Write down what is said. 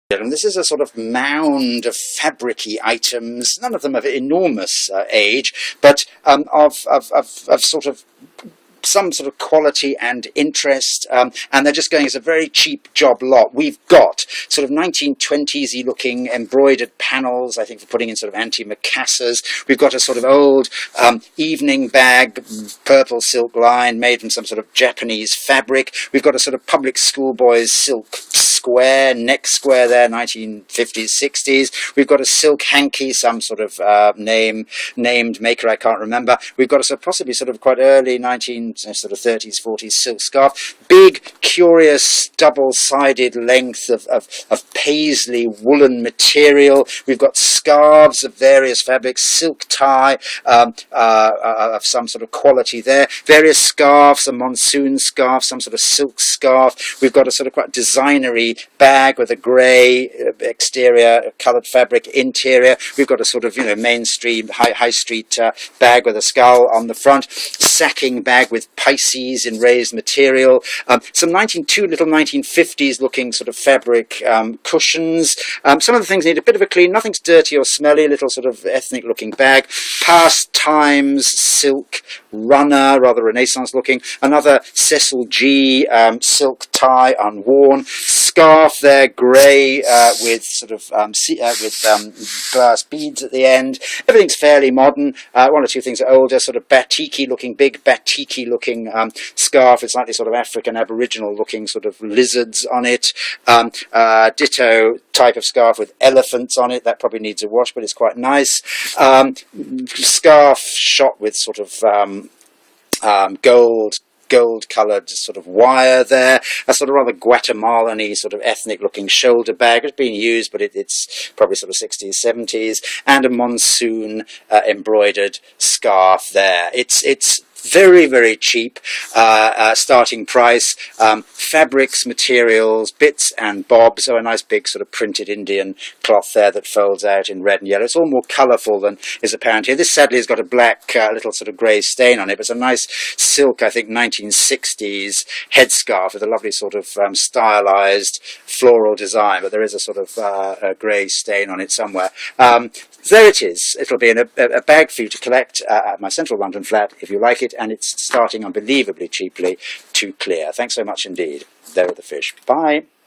And this is a sort of mound of fabricy items, none of them of enormous age, but of sort of some sort of quality and interest, and they're just going as a very cheap job lot. We've got sort of 1920s-y looking embroidered panels, I think, for putting in sort of antimacassars. We've got a sort of old evening bag, purple silk line, made from some sort of Japanese fabric. We've got a sort of public schoolboy's silk square, neck square there, 1950s, 60s. We've got a silk hanky, some sort of named maker, I can't remember. We've got a sort of possibly sort of quite early 30s, 40s silk scarf. Big, curious, double-sided length of paisley woolen material. We've got scarves of various fabrics, silk tie of some sort of quality there. Various scarves, a monsoon scarf, some sort of silk scarf. We've got a sort of quite designery bag with a grey exterior, coloured fabric interior. We've got a sort of, mainstream, high street bag with a skull on the front. Sacking bag with Pisces in raised material. Some little 1950s looking sort of fabric cushions. Some of the things need a bit of a clean. Nothing's dirty or smelly. Little sort of ethnic looking bag. Past Times silk runner, rather Renaissance looking. Another Cecil G silk tie, unworn. Scarf there, grey with sort of glass beads at the end. Everything's fairly modern. One or two things are older, sort of batiki looking, big batiki looking scarf with slightly sort of African Aboriginal looking sort of lizards on it. Ditto type of scarf with elephants on it. That probably needs a wash, but it's quite nice. Scarf shot with sort of gold-coloured sort of wire there, a sort of rather Guatemalan-y sort of ethnic-looking shoulder bag. It's been used, but it's probably sort of 60s, 70s, and a monsoon embroidered scarf there. It's very, very cheap starting price. Fabrics, materials, bits and bobs. So a nice big sort of printed Indian cloth there that folds out in red and yellow. It's all more colourful than is apparent here. This sadly has got a black little sort of grey stain on it, but it's a nice silk, I think, 1960s headscarf with a lovely sort of stylised floral design, but there is a sort of a grey stain on it somewhere. There it is. It'll be in a bag for you to collect at my central London flat if you like it, and it's starting unbelievably cheaply to clear. Thanks so much indeed. There are the fish. Bye.